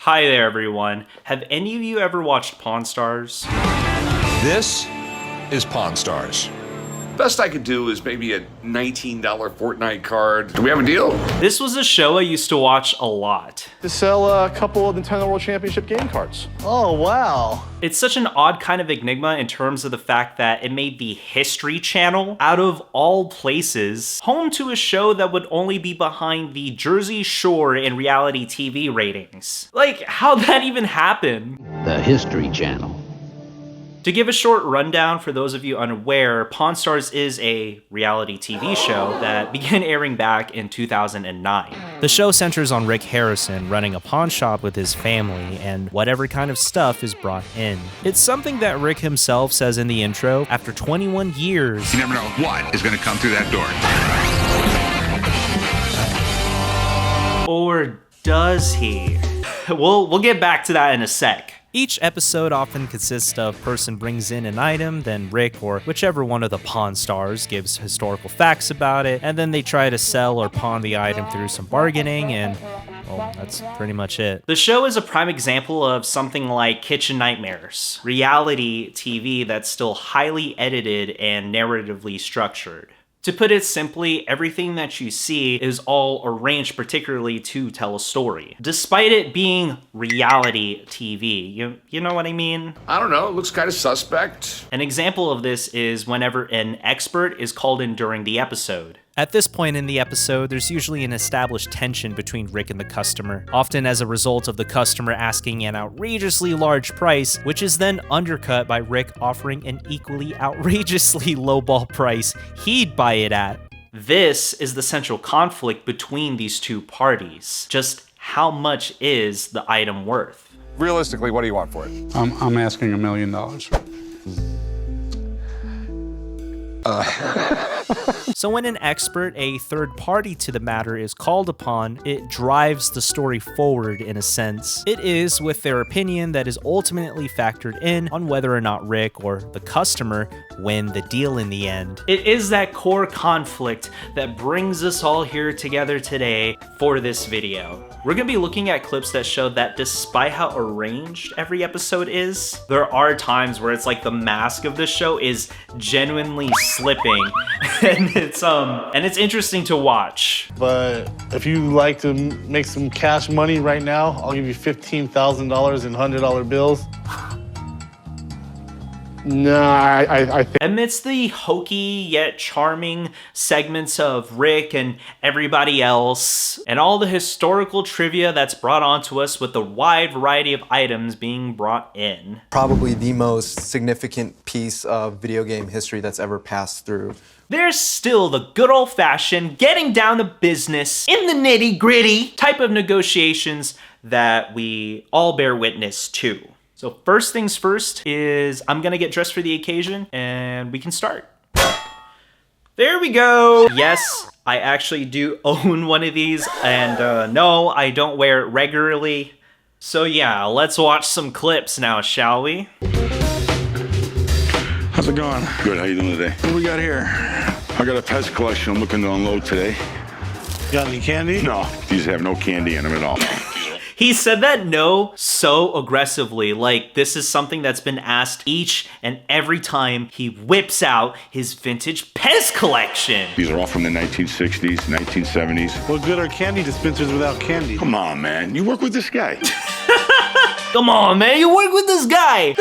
Hi there, everyone. Have any of you ever watched Pawn Stars? This is Pawn Stars. Best I could do is maybe a $19 Fortnite card. Do we have a deal? This was a show I used to watch a lot. To sell a couple of Nintendo World Championship game cards. Oh, wow. It's such an odd kind of enigma in terms of the fact that it made the History Channel, out of all places, home to a show that would only be behind the Jersey Shore in reality TV ratings. Like, how'd that even happen? The History Channel. To give a short rundown for those of you unaware, Pawn Stars is a reality TV show that began airing back in 2009. The show centers on Rick Harrison running a pawn shop with his family and whatever kind of stuff is brought in. It's something that Rick himself says in the intro, after 21 years, you never know what is going to come through that door. Or does he? We'll get back to that in a sec. Each episode often consists of person brings in an item, then Rick or whichever one of the Pawn Stars gives historical facts about it, and then they try to sell or pawn the item through some bargaining, and well, that's pretty much it. The show is a prime example of something like Kitchen Nightmares, reality TV that's still highly edited and narratively structured. To put it simply, everything that you see is all arranged particularly to tell a story. Despite it being reality TV, you know what I mean? I don't know, it looks kind of suspect. An example of this is whenever an expert is called in during the episode. At this point in the episode, there's usually an established tension between Rick and the customer, often as a result of the customer asking an outrageously large price, which is then undercut by Rick offering an equally outrageously lowball price he'd buy it at. This is the central conflict between these two parties. Just how much is the item worth? Realistically, what do you want for it? I'm asking $1 million. So when an expert, a third party to the matter, is called upon, it drives the story forward in a sense. It is with their opinion that is ultimately factored in on whether or not Rick or the customer win the deal in the end. It is that core conflict that brings us all here together today for this video. We're gonna be looking at clips that show that despite how arranged every episode is, there are times where it's like the mask of the show is genuinely slipping, and it's interesting to watch. But if you like to make some cash money right now, I'll give you $15,000 in $100 bills. No, I think... Amidst the hokey yet charming segments of Rick and everybody else, and all the historical trivia that's brought onto us with the wide variety of items being brought in. Probably the most significant piece of video game history that's ever passed through. There's still the good old-fashioned getting down to business in the nitty-gritty type of negotiations that we all bear witness to. So first things first is I'm gonna get dressed for the occasion and we can start. There we go. Yes, I actually do own one of these, and no, I don't wear it regularly. So yeah, let's watch some clips now, shall we? How's it going? Good, how you doing today? What do we got here? I got a pest collection I'm looking to unload today. Got any candy? No, these have no candy in them at all. He said that no so aggressively, like this is something that's been asked each and every time he whips out his vintage pest collection. These are all from the 1960s, 1970s. What good are candy dispensers without candy? Come on, man. You work with this guy. Come on, man. You work with this guy.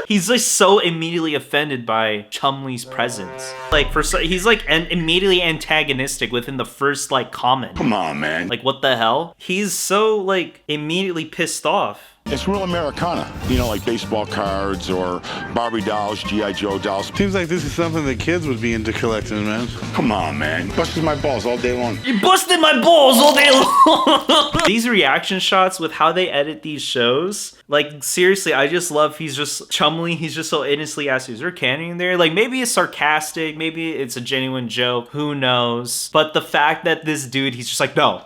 He's like so immediately offended by Chumley's presence. Like he's like immediately antagonistic within the first like comment. Come on, man. Like what the hell? He's so like immediately pissed off. It's real Americana. You know, like baseball cards or Barbie dolls, G.I. Joe dolls. Seems like this is something the kids would be into collecting, man. Come on, man. Busted my balls all day long. You busted my balls all day long. These reaction shots with how they edit these shows, like seriously, I just love he's just Chumley. He's just so innocently asked, is there candy in there? Like maybe it's sarcastic, maybe it's a genuine joke, who knows? But the fact that this dude, he's just like, no,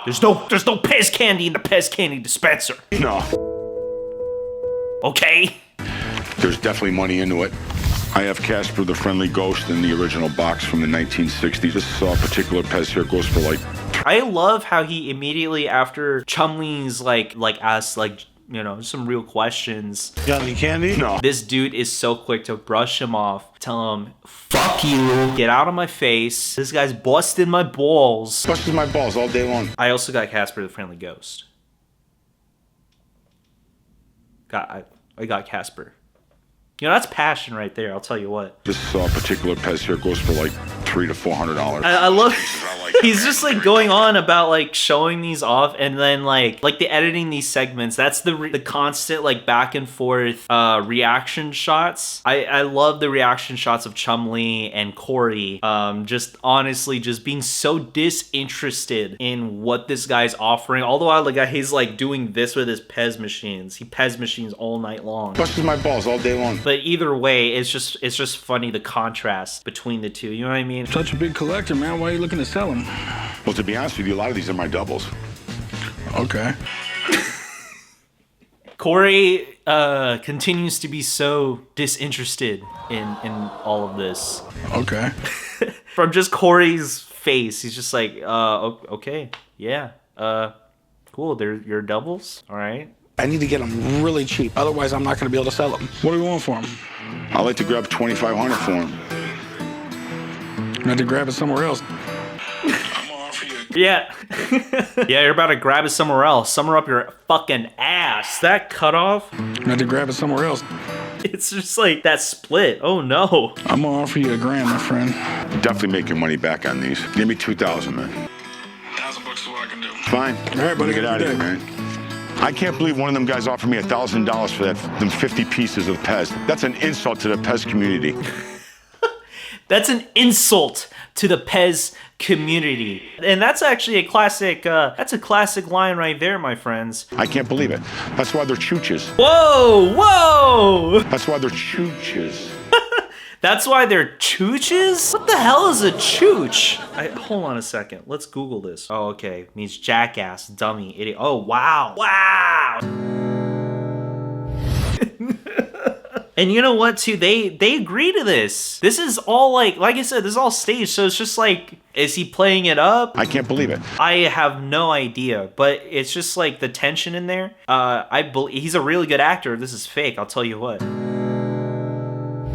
there's no pest candy in the pest candy dispenser. No. Okay. There's definitely money into it. I have Casper the Friendly Ghost in the original box from the 1960s. This particular pest here goes for like I love how he immediately after Chumlee's like asked like, you know, some real questions. Got any candy? No. This dude is so quick to brush him off, tell him, fuck you, get out of my face. This guy's busting my balls. Busted my balls all day long. I also got Casper the Friendly Ghost. I got Casper. You know, that's passion right there, I'll tell you what. This particular Pez here goes for like $300 to $400. I love he's just like going on about like showing these off and then like the editing these segments. That's the constant like back and forth reaction shots. I love the reaction shots of Chumlee and Corey. Just honestly just being so disinterested in what this guy's offering. All the while the guy he's like doing this with his Pez machines. He Pez machines all night long. Busted my balls all day long. But either way, it's just funny the contrast between the two. You know what I mean? Such a big collector, man. Why are you looking to sell them? Well, to be honest with you, a lot of these are my doubles. Okay. Corey continues to be so disinterested in all of this. Okay. From just Corey's face, he's just like, okay, yeah, cool. They're your doubles, all right. I need to get them really cheap. Otherwise, I'm not going to be able to sell them. What do you want for them? I'd like to grab $2,500 for them. I had to grab it somewhere else. Yeah. Yeah, you're about to grab it somewhere else. Somewhere up your fucking ass. That cutoff. I had to grab it somewhere else. It's just like that split. Oh no. I'm going to offer you $1,000, my friend. Definitely make your money back on these. Give me $2,000, man. $1,000 is what I can do. Fine. All right, buddy. Get out of here, man. I can't believe one of them guys offered me $1,000 for them 50 pieces of Pez. That's an insult to the Pez community. That's an insult to the Pez community. And that's actually a classic, that's a classic line right there, my friends. I can't believe it. That's why they're chooches. Whoa, whoa! That's why they're chooches. That's why they're chooches? What the hell is a chooch? Hold on a second. Let's Google this. Oh, okay. It means jackass, dummy, idiot. Oh, wow. Wow! And you know what, too? They agree to this. This is all like I said, this is all staged. So it's just like, is he playing it up? I can't believe it. I have no idea, but it's just like the tension in there. I believe he's a really good actor. This is fake, I'll tell you what.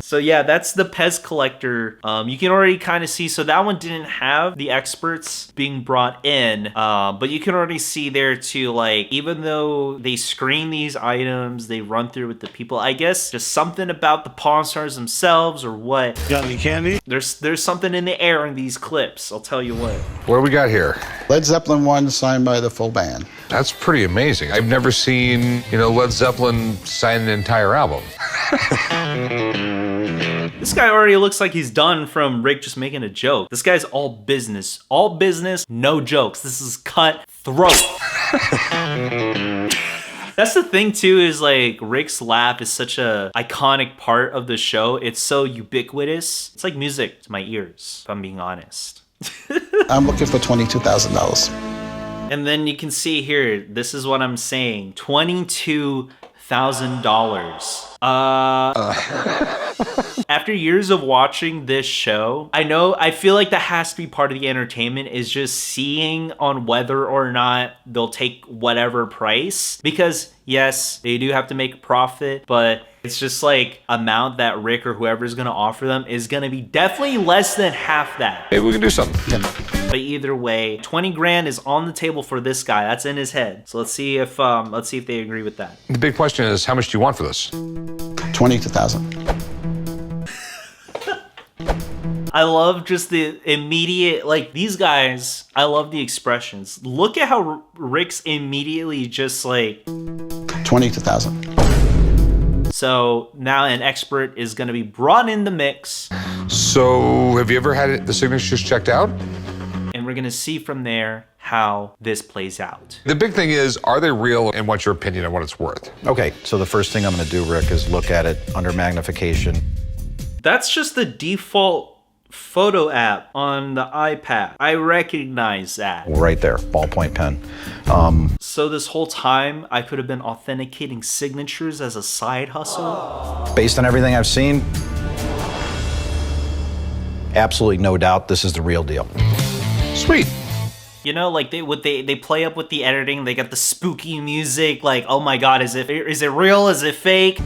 So yeah, that's the Pez collector. You can already kind of see, so that one didn't have the experts being brought in, but you can already see there too, like, even though they screen these items, they run through with the people, I guess just something about the Pawn Stars themselves or what. Got any candy? There's something in the air in these clips, I'll tell you what. What do we got here? Led Zeppelin 1 signed by the full band. That's pretty amazing. I've never seen, Led Zeppelin sign an entire album. This guy already looks like he's done from Rick just making a joke. This guy's all business, no jokes. This is cutthroat. That's the thing too, is like Rick's laugh is such a iconic part of the show. It's so ubiquitous. It's like music to my ears, if I'm being honest. I'm looking for $22,000. And then you can see here, this is what I'm saying, $22,000. After years of watching this show, I feel like that has to be part of the entertainment, is just seeing on whether or not they'll take whatever price. Because yes, they do have to make a profit, but it's just like amount that Rick or whoever's gonna offer them is gonna be definitely less than half that. Maybe we can do something. But either way, 20 grand is on the table for this guy. That's in his head. So let's see if they agree with that. The big question is, how much do you want for this? $22,000. I love just the immediate, like, these guys, I love the expressions. Look at how Rick's immediately just like... $22,000. So now an expert is going to be brought in the mix. So have you ever had the signatures checked out? And we're going to see from there how this plays out. The big thing is, are they real, and what's your opinion on what it's worth? Okay, so the first thing I'm going to do, Rick, is look at it under magnification. That's just the default photo app on the iPad. I recognize that. Right there, ballpoint pen. So this whole time, I could have been authenticating signatures as a side hustle? Based on everything I've seen, absolutely no doubt this is the real deal. Sweet. You know, like they play up with the editing. They got the spooky music. Like, oh my god, is it real? Is it fake?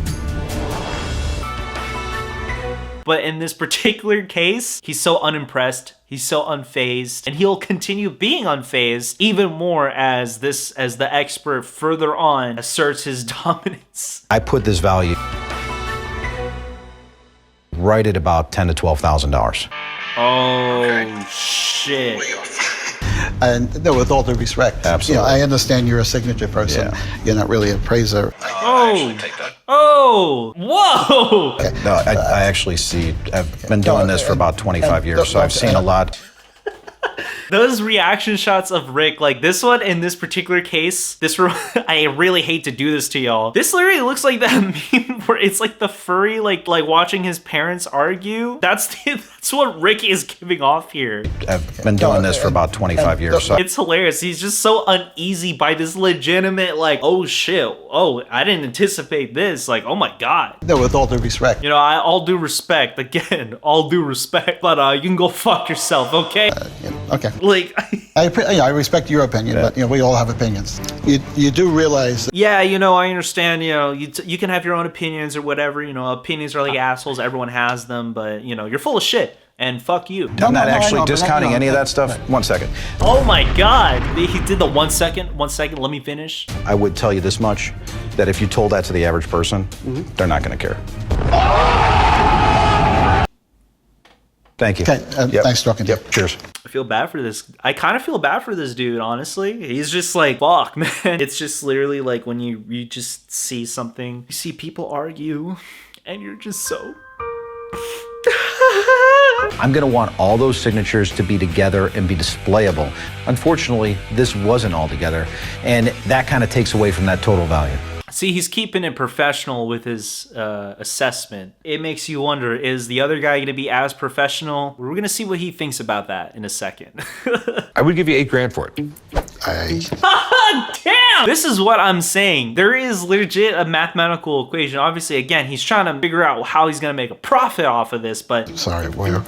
But in this particular case, he's so unimpressed, he's so unfazed, and he'll continue being unfazed even more as the expert further on asserts his dominance. I put this value right at about $10,000 to $12,000. Oh, shit. And no, with all due respect, absolutely. I understand you're a signature person. Yeah. You're not really a appraiser. Oh, whoa! Okay. No, I actually see, I've been doing this for about 25 years, so I've seen a lot. Those reaction shots of Rick, like this one in this particular case, I really hate to do this to y'all. This literally looks like that meme where it's like the furry, like watching his parents argue. That's what Rick is giving off here. I've been doing this for about 25 years, so it's hilarious. He's just so uneasy by this legitimate, like, oh shit, oh, I didn't anticipate this. Like, oh my god. No, with all due respect. You know, all due respect, again, all due respect, but you can go fuck yourself, okay? Okay. Like, I respect your opinion, but we all have opinions. You do realize. Yeah, I understand. You can have your own opinions or whatever. Opinions are like assholes. Everyone has them, but you're full of shit. And fuck you. I'm not actually discounting any of that stuff. 1 second. Oh my god, he did the 1 second. 1 second. Let me finish. I would tell you this much: that if you told that to the average person, they're not going to care. Thank you. Okay, thanks for talking to you. Cheers. I feel bad for this. I kind of feel bad for this dude, honestly. He's just like, fuck, man. It's just literally like when you just see something, you see people argue, and you're just so... I'm going to want all those signatures to be together and be displayable. Unfortunately, this wasn't all together, and that kind of takes away from that total value. See, he's keeping it professional with his assessment. It makes you wonder, is the other guy going to be as professional? We're going to see what he thinks about that in a second. I would give you $8,000 for it. Damn! This is what I'm saying. There is legit a mathematical equation. Obviously, again, he's trying to figure out how he's going to make a profit off of this, but... Sorry, we're,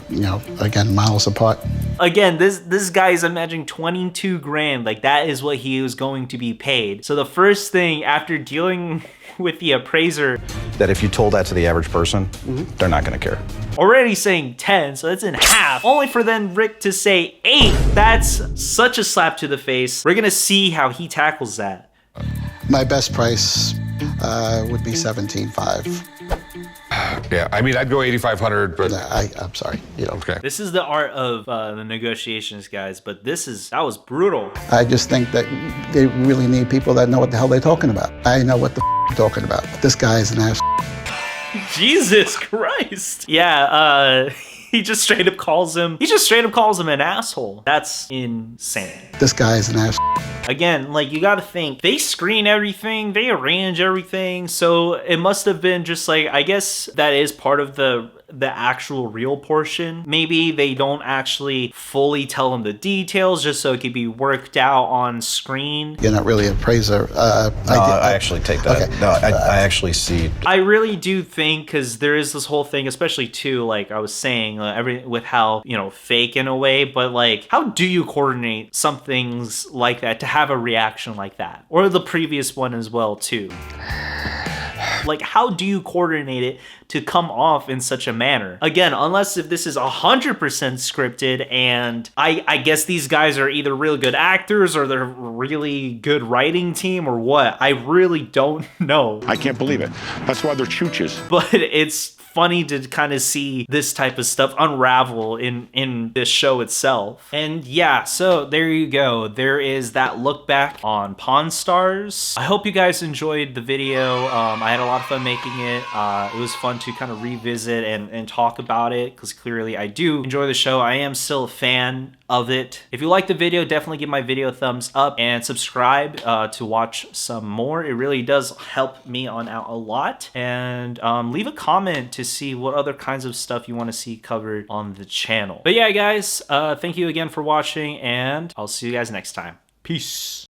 again, miles apart. Again, this guy is imagining 22 grand. Like, that is what he was going to be paid. So the first thing after dealing with the appraiser... That if you told that to the average person, they're not going to care. Already saying 10, so that's in half. Only for then Rick to say 8. That's such a slap to the face. We're gonna see how he tackles that. My best price would be $17,500. Yeah, I mean, I'd go $8,500, but I'm sorry. Okay. This is the art of the negotiations, guys, but that was brutal. I just think that they really need people that know what the hell they're talking about. I know what the I'm talking about. This guy is an ass. Jesus Christ. Yeah, he just straight up calls him an asshole. That's insane. This guy is an ass. Again, like, you gotta think, they screen everything, they arrange everything, so it must have been just like, I guess that is part of the actual real portion. Maybe they don't actually fully tell them the details just so it could be worked out on screen. You're not really an appraiser. I actually take that. Okay. No, I actually see. I really do think, because there is this whole thing, especially too, like I was saying, with how, fake in a way, but like, how do you coordinate some things like that to have a reaction like that? Or the previous one as well too. Like, how do you coordinate it to come off in such a manner? Again, unless if this is 100% scripted, and I guess these guys are either really good actors or they're really good writing team or what. I really don't know. I can't believe it. That's why they're chooches. But it's funny to kind of see this type of stuff unravel in this show itself. And yeah, so there you go. There is that look back on Pawn Stars. I hope you guys enjoyed the video. I had a lot of fun making it. It was fun to kind of revisit and talk about it, because clearly I do enjoy the show. I am still a fan of it. If you like the video, definitely give my video a thumbs up and subscribe to watch some more. It really does help me on out a lot. And leave a comment to see what other kinds of stuff you want to see covered on the channel. But yeah, guys, thank you again for watching, and I'll see you guys next time. Peace.